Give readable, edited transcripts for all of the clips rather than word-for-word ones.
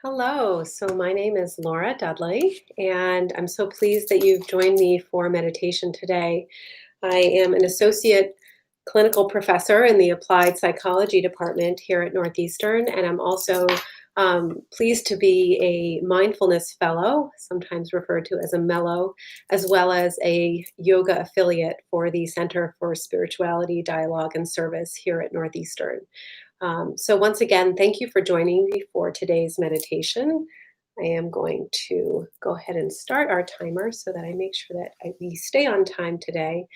Hello. So my name is Laura Dudley, and I'm so pleased that you've joined me for meditation today. I am an associate clinical professor in the applied psychology department here at Northeastern, and I'm also pleased to be a mindfulness fellow, sometimes referred to as a mellow, as well as a yoga affiliate for the Center for Spirituality, Dialogue, and Service here at Northeastern. So once again, thank you for joining me for today's meditation. I am going to go ahead and start our timer so that I make sure that we stay on time today.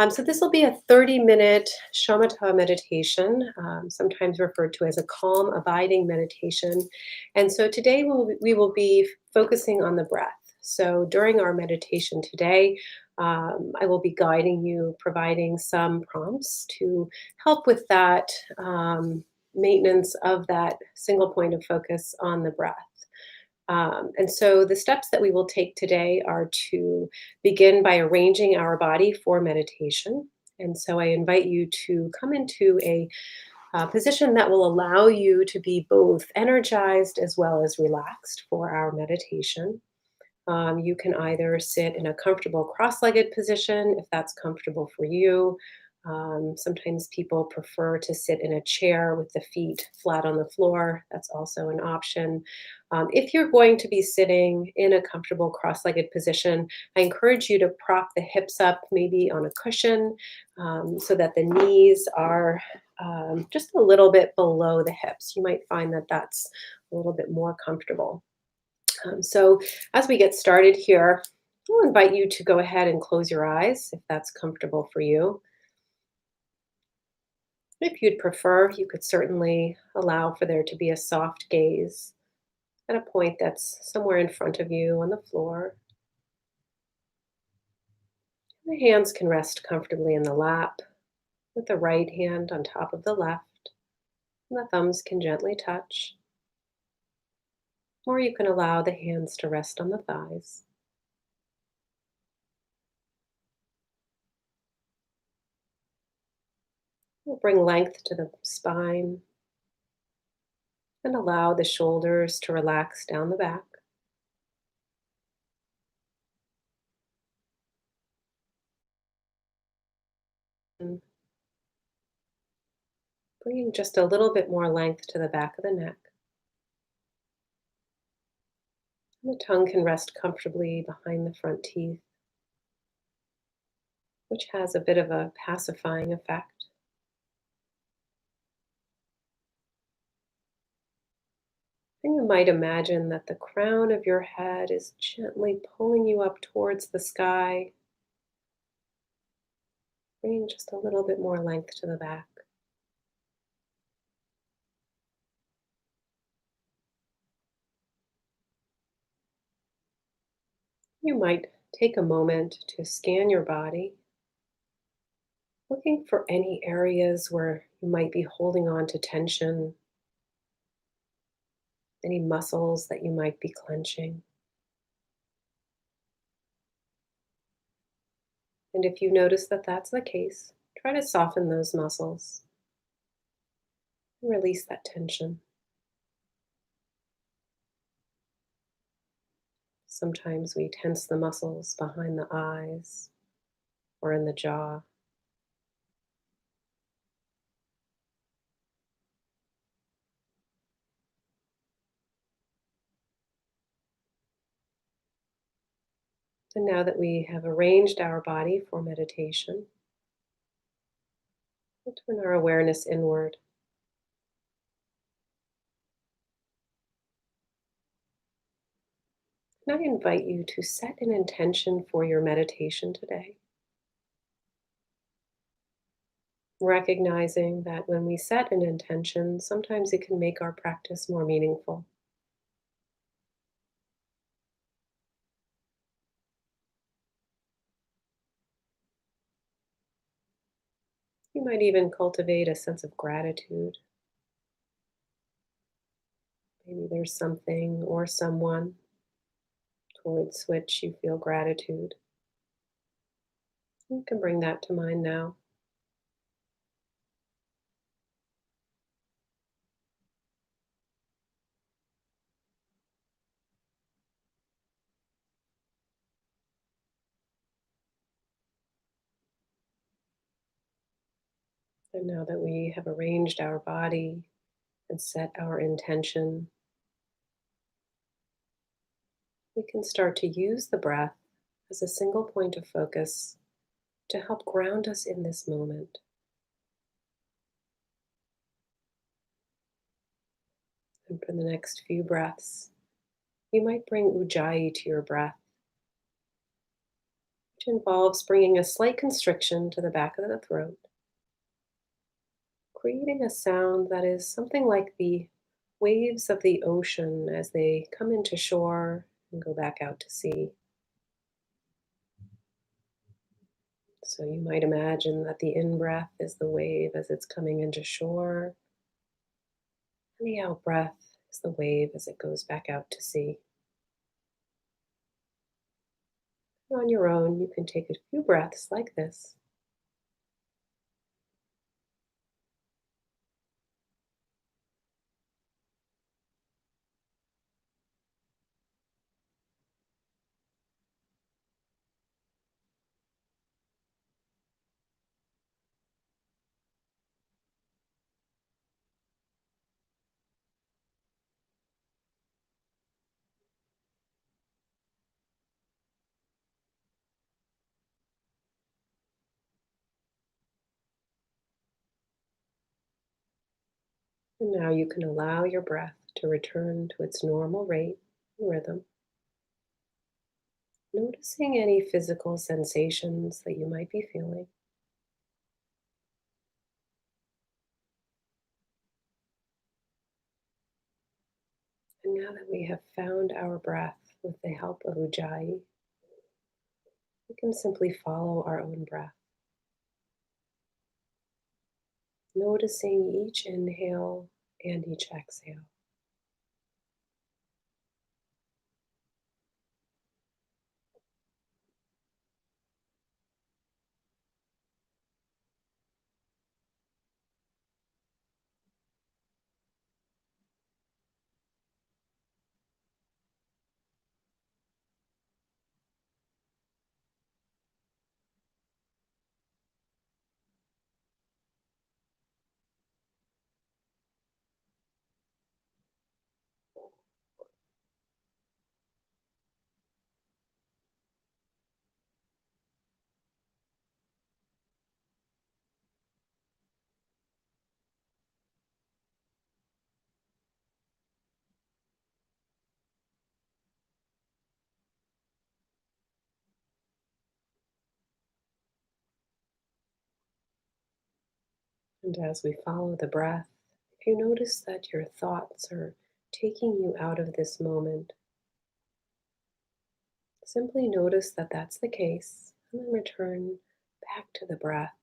So this will be a 30-minute shamatha meditation, sometimes referred to as a calm, abiding meditation. And so today we will be focusing on the breath. So during our meditation today, I will be guiding you, providing some prompts to help with that maintenance of that single point of focus on the breath. And so the steps that we will take today are to begin by arranging our body for meditation. And so I invite you to come into a position that will allow you to be both energized as well as relaxed for our meditation. You can either sit in a comfortable cross legged position if that's comfortable for you. Sometimes people prefer to sit in a chair with the feet flat on the floor. That's also an option. If you're going to be sitting in a comfortable cross legged position, I encourage you to prop the hips up, maybe on a cushion, so that the knees are just a little bit below the hips. You might find that that's a little bit more comfortable. So as we get started here, I'll invite you to go ahead and close your eyes if that's comfortable for you. If you'd prefer, you could certainly allow for there to be a soft gaze at a point that's somewhere in front of you on the floor. The hands can rest comfortably in the lap with the right hand on top of the left, and the thumbs can gently touch. Or you can allow the hands to rest on the thighs. We'll bring length to the spine and allow the shoulders to relax down the back. And bringing just a little bit more length to the back of the neck. And the tongue can rest comfortably behind the front teeth, which has a bit of a pacifying effect. And you might imagine that the crown of your head is gently pulling you up towards the sky, bringing just a little bit more length to the back. You might take a moment to scan your body, looking for any areas where you might be holding on to tension, any muscles that you might be clenching. And if you notice that that's the case, try to soften those muscles and release that tension. Sometimes we tense the muscles behind the eyes or in the jaw. And now that we have arranged our body for meditation, we'll turn our awareness inward. And I invite you to set an intention for your meditation today, recognizing that when we set an intention, sometimes it can make our practice more meaningful. You might even cultivate a sense of gratitude. Maybe there's something or someone towards which you feel gratitude. You can bring that to mind now. And now that we have arranged our body and set our intention, we can start to use the breath as a single point of focus to help ground us in this moment. And for the next few breaths, you might bring Ujjayi to your breath, which involves bringing a slight constriction to the back of the throat, creating a sound that is something like the waves of the ocean as they come into shore and go back out to sea. So you might imagine that the in breath is the wave as it's coming into shore, and the out breath is the wave as it goes back out to sea. And on your own, you can take a few breaths like this. And now you can allow your breath to return to its normal rate and rhythm, noticing any physical sensations that you might be feeling. And now that we have found our breath with the help of Ujjayi, we can simply follow our own breath, noticing each inhale and each exhale. And as we follow the breath, if you notice that your thoughts are taking you out of this moment, simply notice that that's the case and then return back to the breath.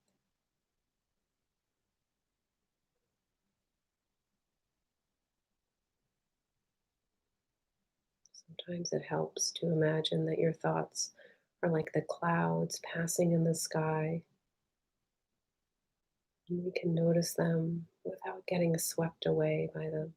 Sometimes it helps to imagine that your thoughts are like the clouds passing in the sky, and we can notice them without getting swept away by them.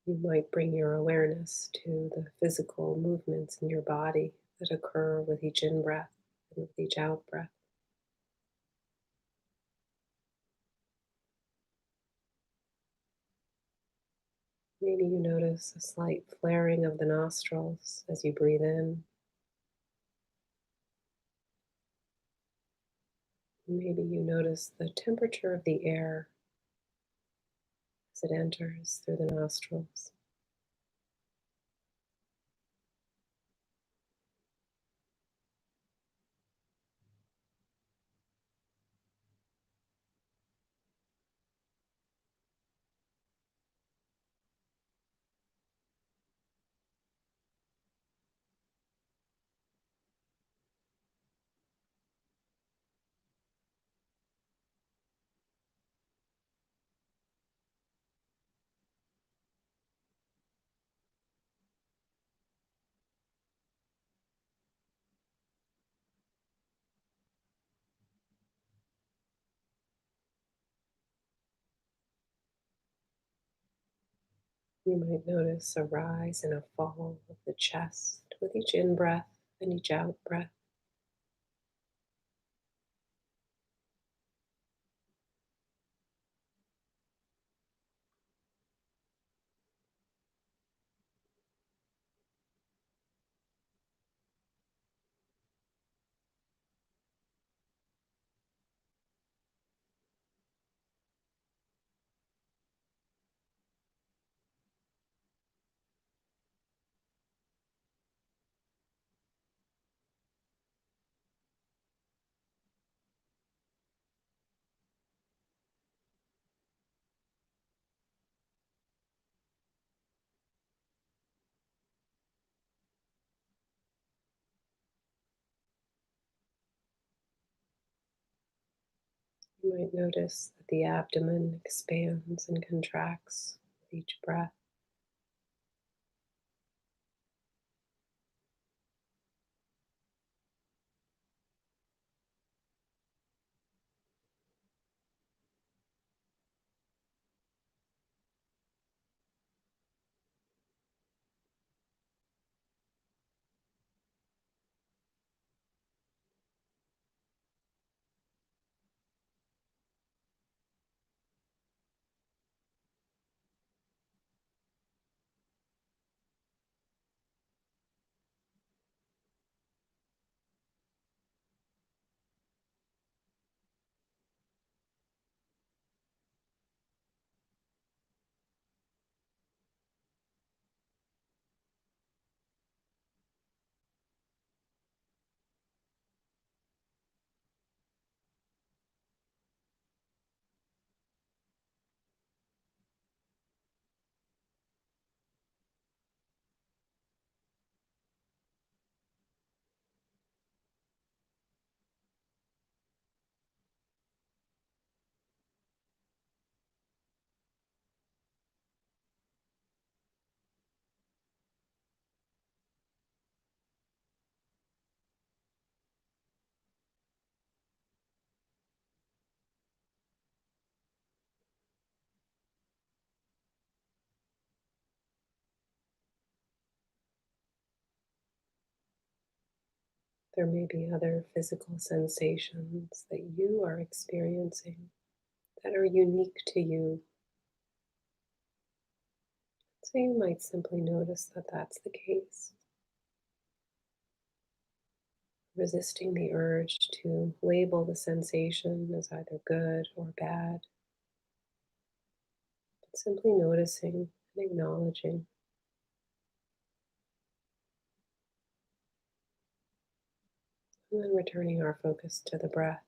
You might bring your awareness to the physical movements in your body that occur with each in breath and with each out breath. Maybe you notice a slight flaring of the nostrils as you breathe in. Maybe you notice the temperature of the air as it enters through the nostrils. You might notice a rise and a fall of the chest with each in breath and each out breath. You might notice that the abdomen expands and contracts with each breath. There may be other physical sensations that you are experiencing that are unique to you. So you might simply notice that that's the case, resisting the urge to label the sensation as either good or bad, but simply noticing and acknowledging, and then returning our focus to the breath.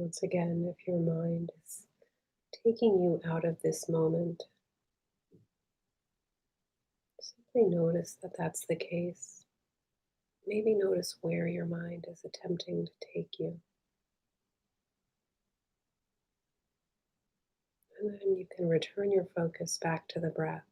Once again, if your mind is taking you out of this moment, simply notice that that's the case. Maybe notice where your mind is attempting to take you. And then you can return your focus back to the breath.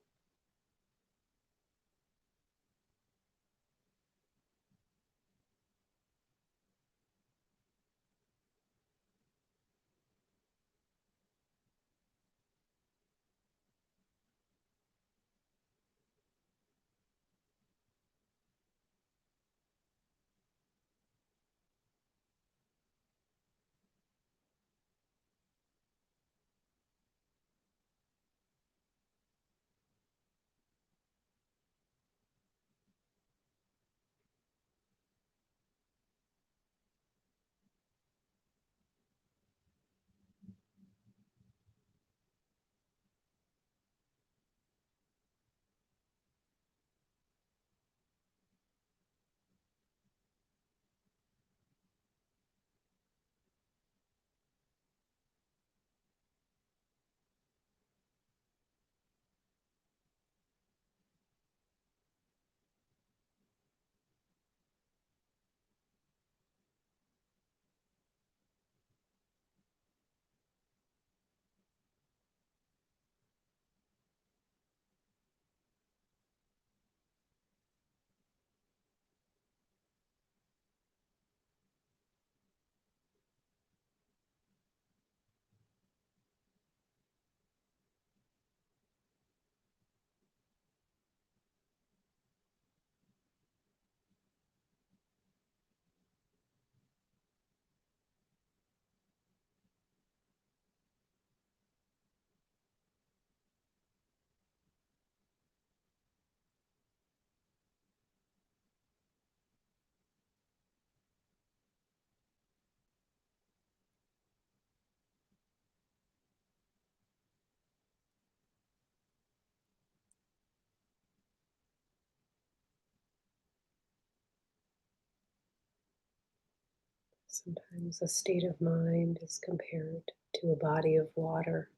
Sometimes a state of mind is compared to a body of water,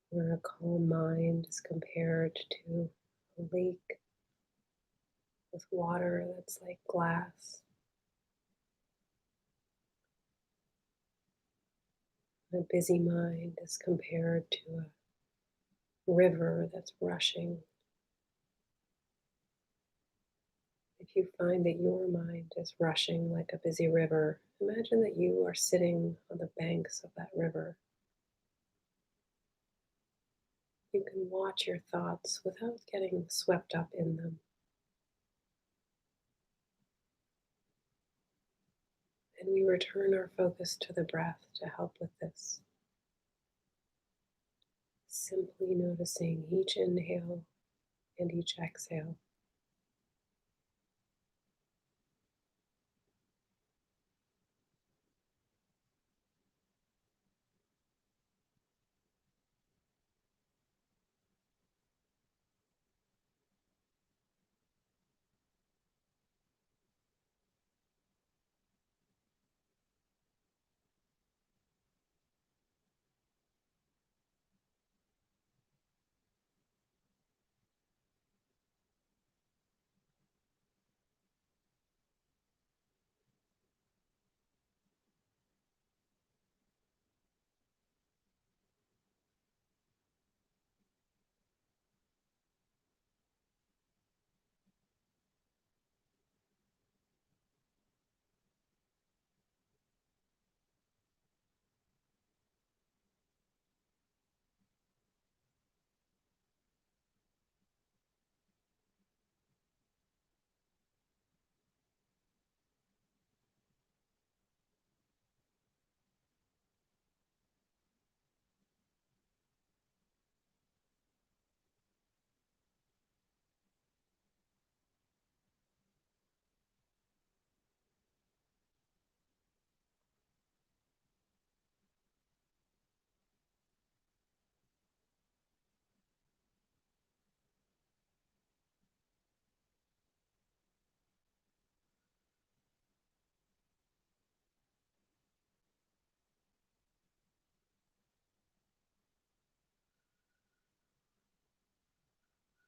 where a calm mind is compared to a lake with water that's like glass. A busy mind is compared to a river that's rushing. If you find that your mind is rushing like a busy river, imagine that you are sitting on the banks of that river. You can watch your thoughts without getting swept up in them. And we return our focus to the breath to help with this. Simply noticing each inhale and each exhale.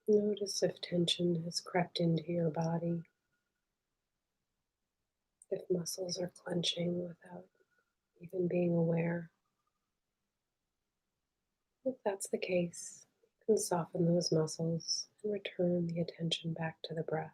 Notice if tension has crept into your body, if muscles are clenching without even being aware. If that's the case, you can soften those muscles and return the attention back to the breath.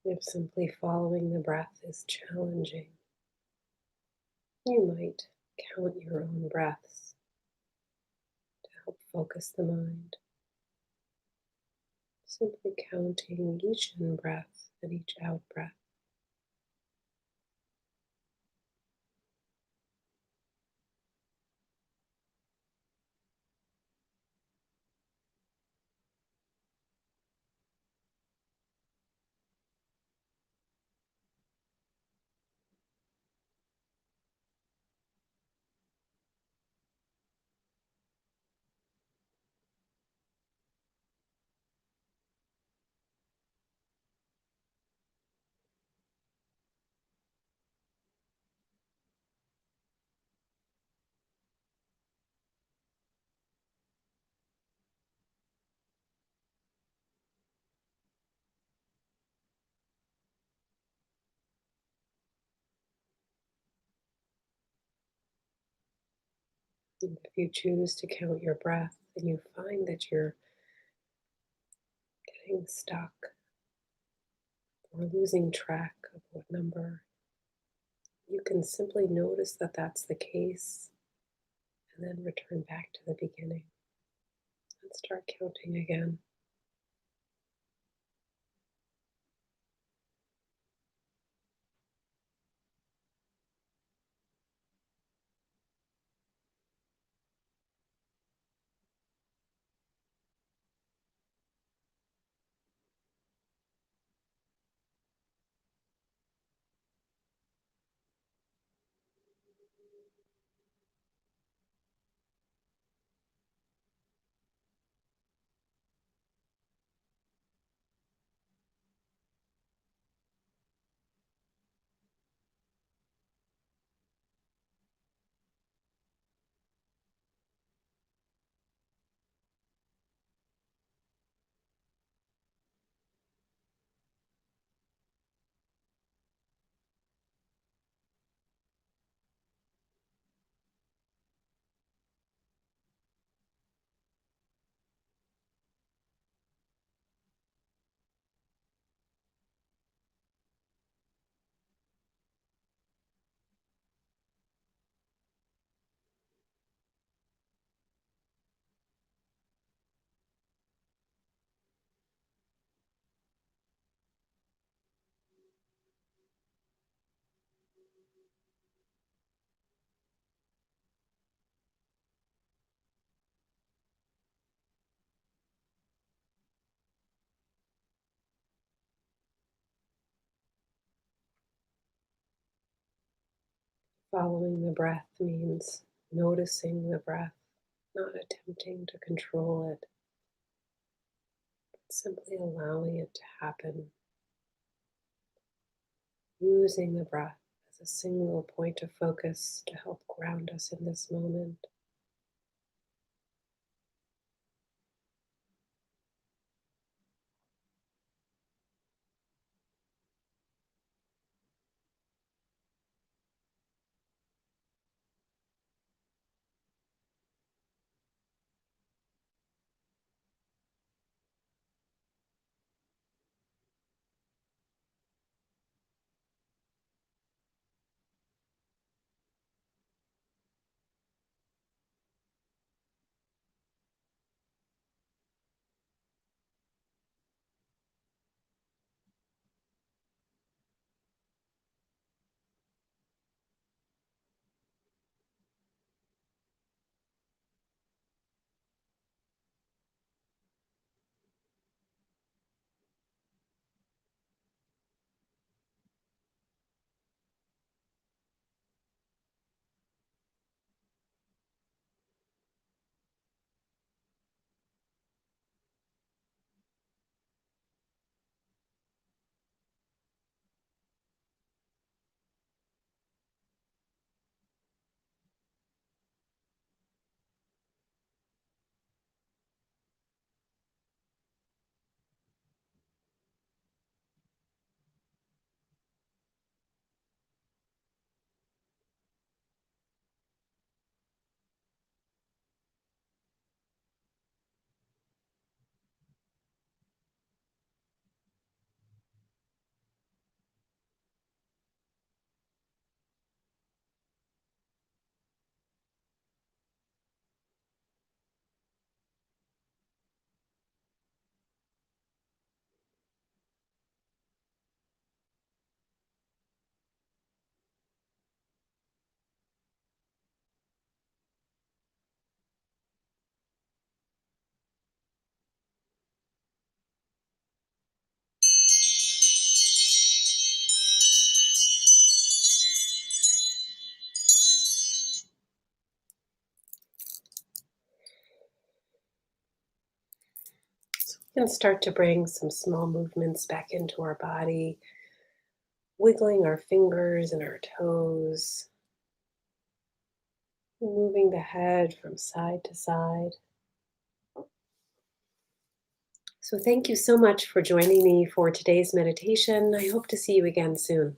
If simply following the breath is challenging, you might count your own breaths to help focus the mind. Simply counting each in breath and each out breath. And if you choose to count your breath and you find that you're getting stuck or losing track of what number, you can simply notice that that's the case and then return back to the beginning and start counting again. Following the breath means noticing the breath, not attempting to control it, but simply allowing it to happen, using the breath as a single point of focus to help ground us in this moment. We can start to bring some small movements back into our body, wiggling our fingers and our toes, moving the head from side to side. So, thank you so much for joining me for today's meditation. I hope to see you again soon.